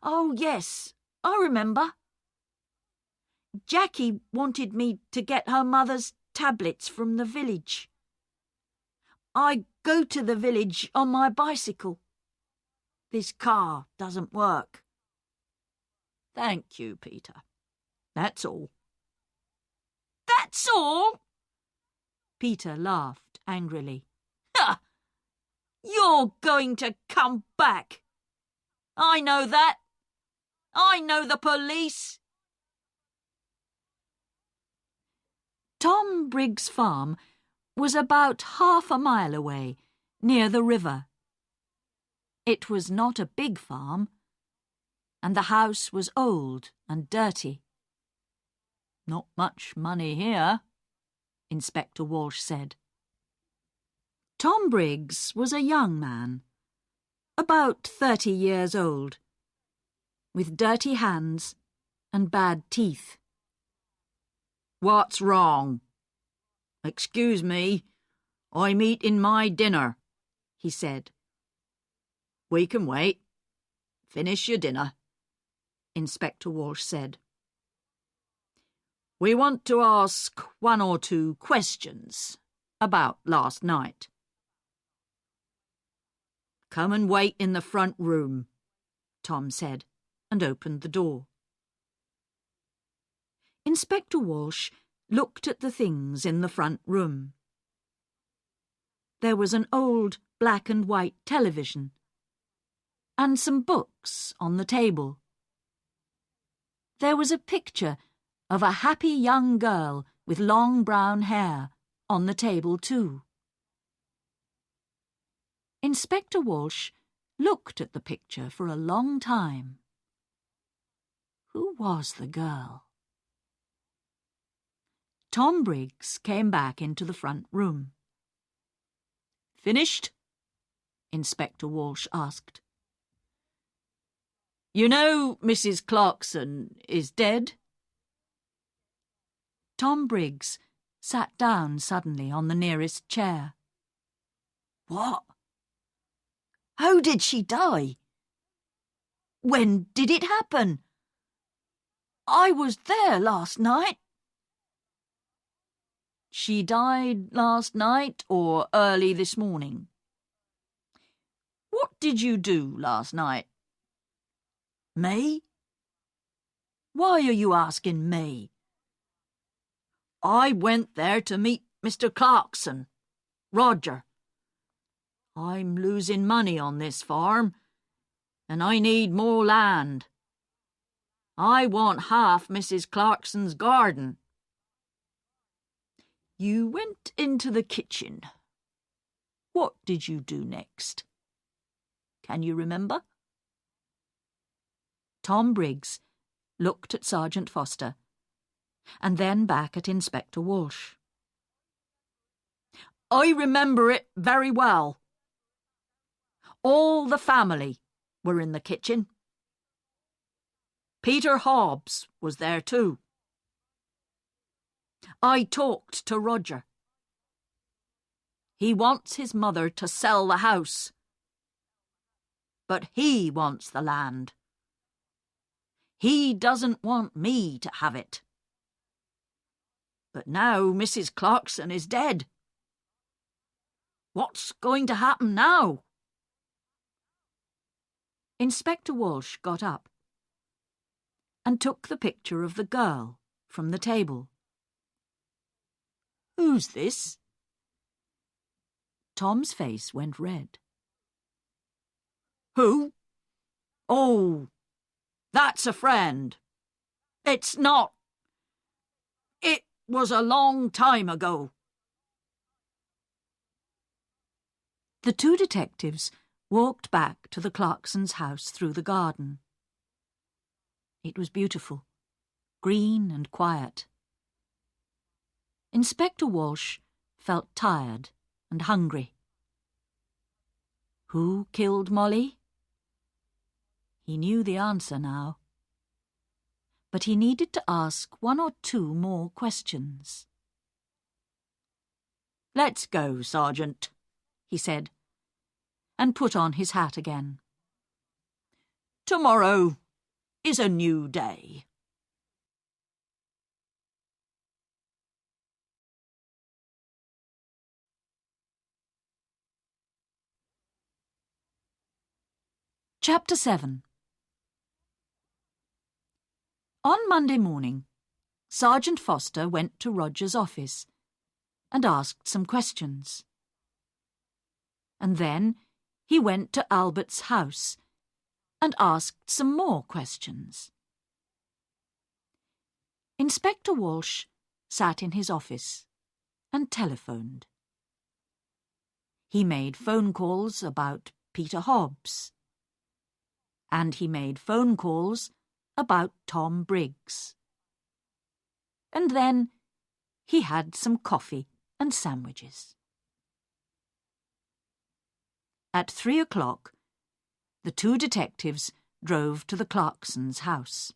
Oh, yes, I remember. Jackie wanted me to get her mother's tablets from the village. I go to the village on my bicycle. This car doesn't work. Thank you, Peter. That's all. That's all? Peter laughed angrily. Ha! You're going to come back. I know that. I know the police. Tom Briggs' farm was about half a mile away, near the river. It was not a big farm, and the house was old and dirty. Not much money here, Inspector Walsh said. Tom Briggs was a young man, about 30 years old, with dirty hands and bad teeth. What's wrong? Excuse me, "I'm eating my dinner," he said. "We can wait. Finish your dinner," Inspector Walsh said. "We want to ask 1 or 2 questions about last night." "Come and wait in the front room," Tom said, and opened the door. Inspector Walsh looked at the things in the front room. There was an old black and white television and some books on the table. There was a picture of a happy young girl with long brown hair on the table too. Inspector Walsh looked at the picture for a long time. Who was the girl? Tom Briggs came back into the front room. "Finished?" Inspector Walsh asked. "You know Mrs. Clarkson is dead?" Tom Briggs sat down suddenly on the nearest chair. "What? How did she die? When did it happen? I was there last night." "She died last night or early this morning?" "What did you do last night?" "Me? Why are you asking me?" "I went there to meet Mr. Clarkson, Roger. I'm losing money on this farm, and I need more land. I want half Mrs. Clarkson's garden." "You went into the kitchen. What did you do next? Can you remember?" Tom Briggs looked at Sergeant Foster and then back at Inspector Walsh. "I remember it very well. All the family were in the kitchen. Peter Hobbs was there too. I talked to Roger. He wants his mother to sell the house, but he wants the land. He doesn't want me to have it. But now Mrs. Clarkson is dead. What's going to happen now?" Inspector Walsh got up and took the picture of the girl from the table. "Who's this?" Tom's face went red. "Who? Oh, that's a friend. It's not. It was a long time ago." The 2 detectives walked back to the Clarksons' house through the garden. It was beautiful, green and quiet. Inspector Walsh felt tired and hungry. Who killed Molly? He knew the answer now. But he needed to ask 1 or 2 more questions. "Let's go, Sergeant," he said, and put on his hat again. "Tomorrow is a new day." Chapter 7. On Monday morning, Sergeant Foster went to Roger's office and asked some questions. And then he went to Albert's house and asked some more questions. Inspector Walsh sat in his office and telephoned. He made phone calls about Peter Hobbs. And he made phone calls about Tom Briggs. And then he had some coffee and sandwiches. At 3 o'clock, the 2 detectives drove to the Clarksons' house.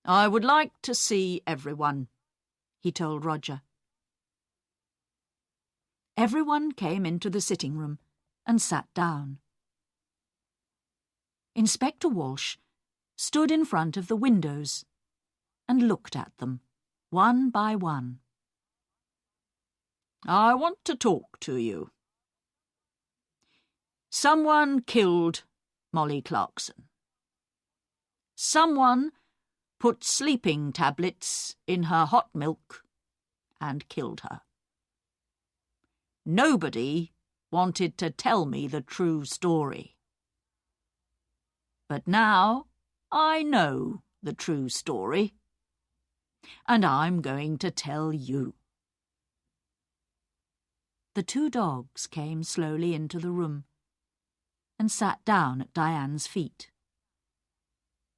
"I would like to see everyone," he told Roger. Everyone came into the sitting room and sat down. Inspector Walsh stood in front of the windows and looked at them, one by one. "I want to talk to you. Someone killed Molly Clarkson. Someone put sleeping tablets in her hot milk and killed her. Nobody wanted to tell me the true story. But now I know the true story, and I'm going to tell you." The two dogs came slowly into the room and sat down at Diane's feet.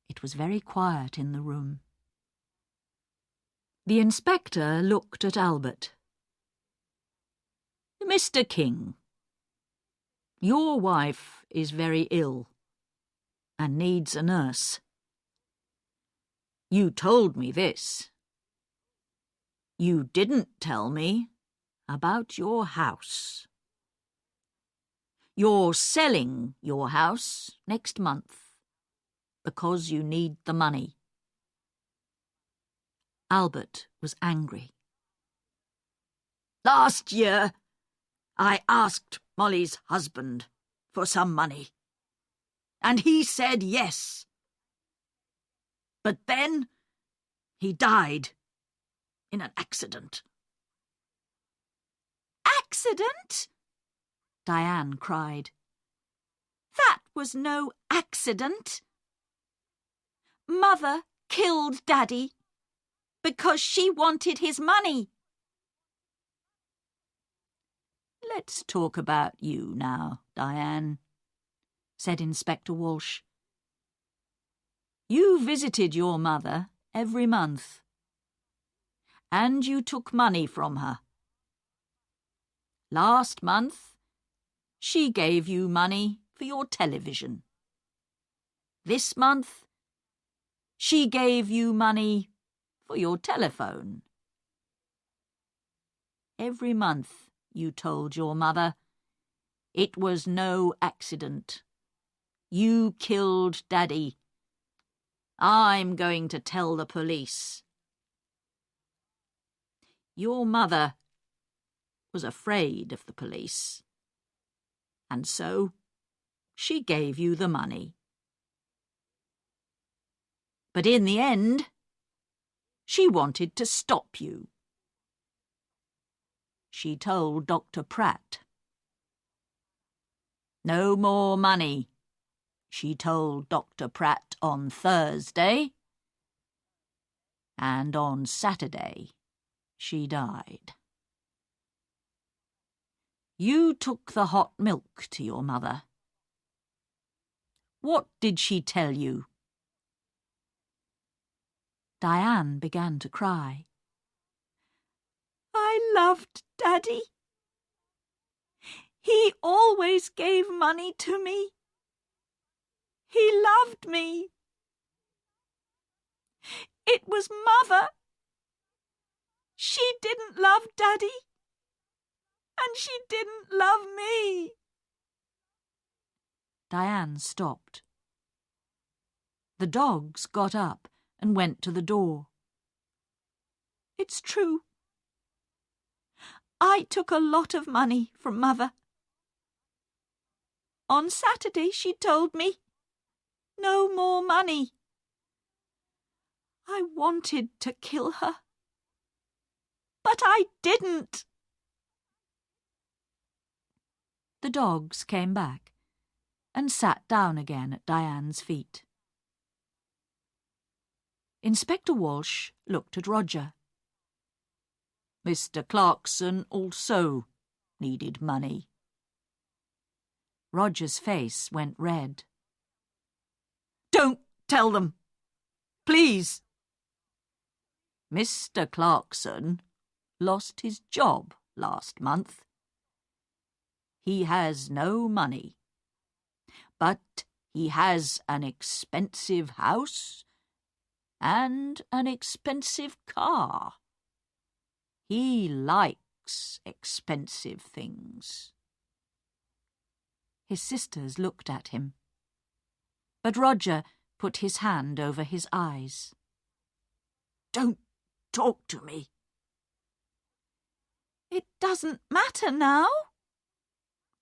It was very quiet in the room. The inspector looked at Albert. "Mr. King, your wife is very ill and needs a nurse. You told me this. You didn't tell me about your house. You're selling your house next month because you need the money." Albert was angry. "Last year, I asked Molly's husband for some money, and he said yes. But then he died in an accident." "Accident?" Diane cried. "That was no accident. Mother killed Daddy because she wanted his money." "Let's talk about you now, Diane," said Inspector Walsh. "You visited your mother every month, and you took money from her. Last month, she gave you money for your television. This month, she gave you money for your telephone. Every month you told your mother it was no accident. You killed Daddy. I'm going to tell the police." Your mother was afraid of the police, and so she gave you the money. But in the end, she wanted to stop you. She told Dr. Pratt. "No more money," she told Dr. Pratt on Thursday, and on Saturday she died. You took the hot milk to your mother. What did she tell you? Diane began to cry. "I loved Daddy. He always gave money to me. He loved me. It was Mother. She didn't love Daddy, and she didn't love me." Diane stopped. The dogs got up and went to the door. "It's true. I took a lot of money from Mother. On Saturday she told me, no more money. I wanted to kill her, but I didn't." The dogs came back and sat down again at Diane's feet. Inspector Walsh looked at Roger. "Mr. Clarkson also needed money." Roger's face went red. "Don't tell them, please." "Mr. Clarkson lost his job last month. He has no money, but he has an expensive house and an expensive car. He likes likes expensive things." His sisters looked at him, but Roger put his hand over his eyes. "Don't talk to me." "It doesn't matter now,"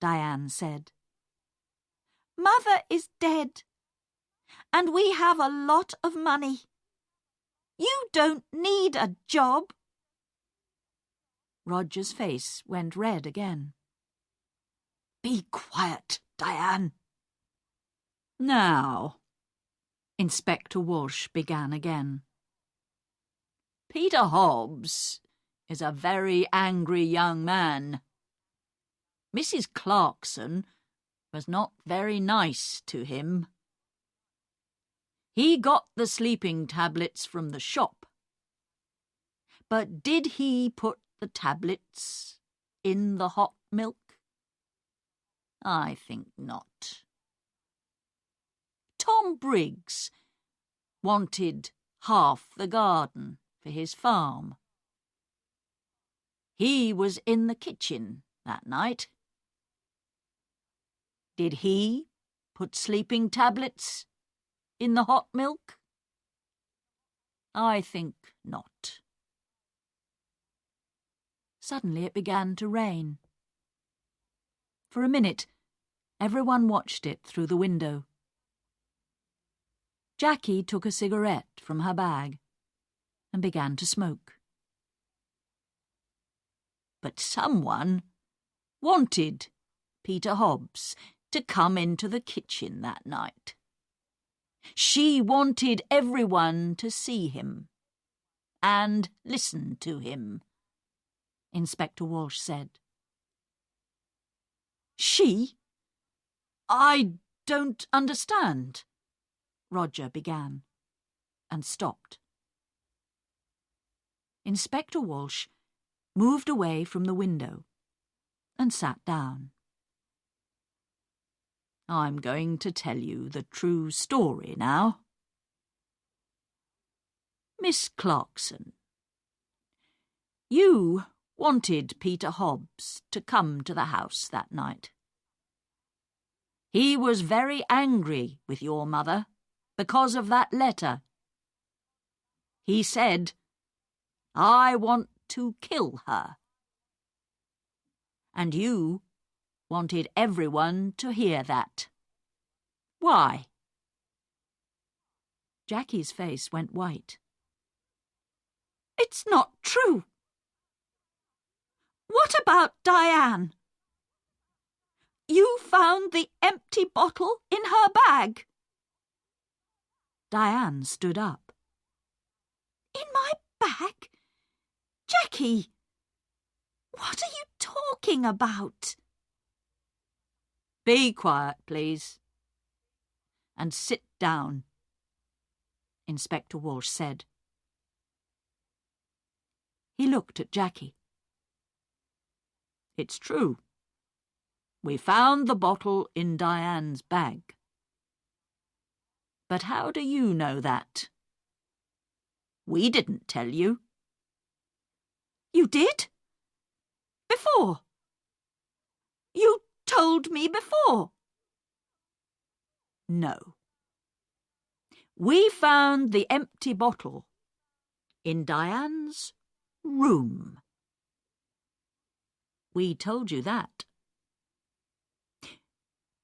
Diane said. "Mother is dead, and we have a lot of money. You don't need a job." Roger's face went red again. "Be quiet, Diane." "Now," Inspector Walsh began again. "Peter Hobbs is a very angry young man. Mrs. Clarkson was not very nice to him. He got the sleeping tablets from the shop. But did he put the tablets in the hot milk? I think not. Tom Briggs wanted half the garden for his farm. He was in the kitchen that night. Did he put sleeping tablets in the hot milk? I think not." Suddenly it began to rain. For a minute, everyone watched it through the window. Jackie took a cigarette from her bag and began to smoke. But someone wanted Peter Hobbs to come into the kitchen that night. She wanted everyone to see him and listen to him, Inspector Walsh said. "She? I don't understand," Roger began, and stopped. Inspector Walsh moved away from the window and sat down. "I'm going to tell you the true story now. Miss Clarkson, you wanted Peter Hobbs to come to the house that night. He was very angry with your mother because of that letter. He said, 'I want to kill her.' And you wanted everyone to hear that. Why?" Jackie's face went white. "It's not true. What about Diane? You found the empty bottle in her bag." Diane stood up. "In my bag? Jackie, what are you talking about?" "Be quiet, please, and sit down," Inspector Walsh said. He looked at Jackie. "It's true. We found the bottle in Diane's bag. But how do you know that? We didn't tell you." "You did? Before? You told me before." "No. We found the empty bottle in Diane's room. We told you that.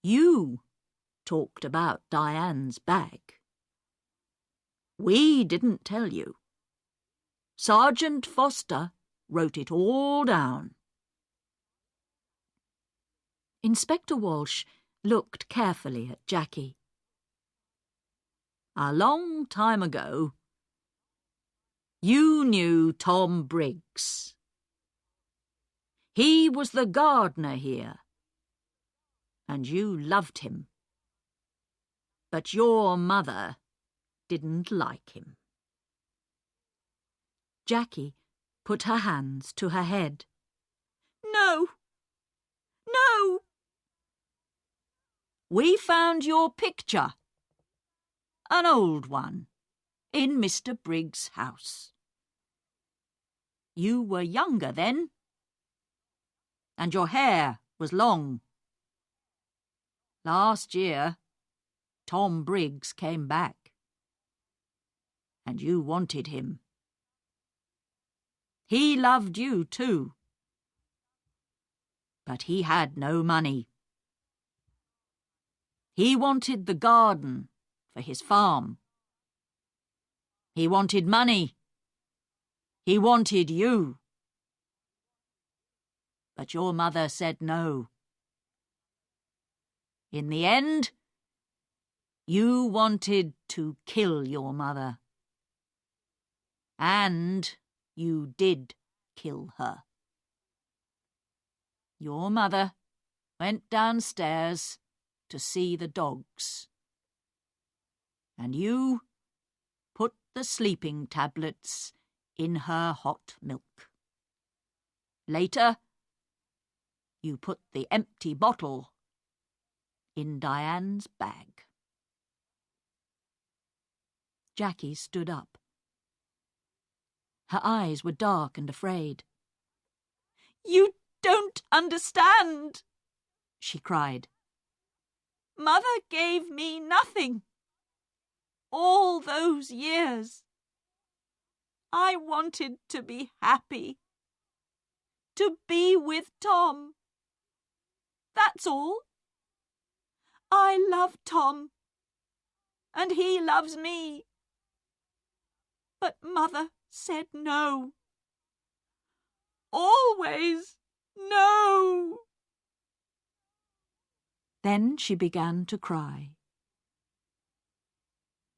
You talked about Diane's bag. We didn't tell you. Sergeant Foster wrote it all down." Inspector Walsh looked carefully at Jackie. "A long time ago, you knew Tom Briggs. He was the gardener here, and you loved him. But your mother didn't like him." Jackie put her hands to her head. "No! No! We found your picture, an old one, in Mr. Briggs' house. You were younger then, And your hair was long. Last year, Tom Briggs came back. And you wanted him. He loved you too. But he had no money. He wanted the garden for his farm. He wanted money. He wanted you. But your mother said no. In the end, you wanted to kill your mother. And you did kill her. Your mother went downstairs to see the dogs. And you put the sleeping tablets in her hot milk. Later, you put the empty bottle in Diane's bag. Jackie stood up. Her eyes were dark and afraid. "You don't understand," she cried. "Mother gave me nothing. All those years. I wanted to be happy. To be with Tom. That's all. I love Tom. And he loves me. But Mother said no. Always no." Then she began to cry.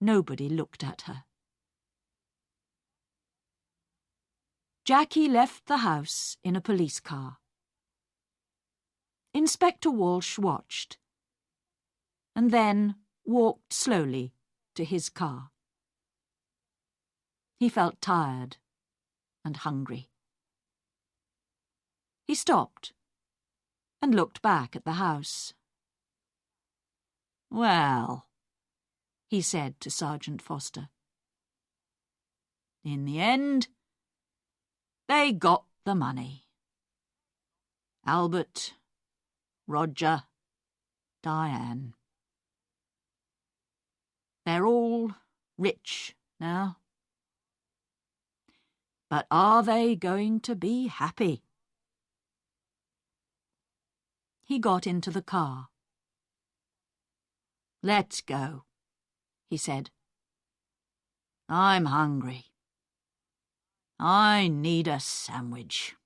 Nobody looked at her. Jackie left the house in a police car. Inspector Walsh watched, and then walked slowly to his car. He felt tired and hungry. He stopped and looked back at the house. "Well," he said to Sergeant Foster. "In the end, they got the money. Albert, Roger, Diane. They're all rich now. But are they going to be happy?" He got into the car. "Let's go," he said. "I'm hungry. I need a sandwich."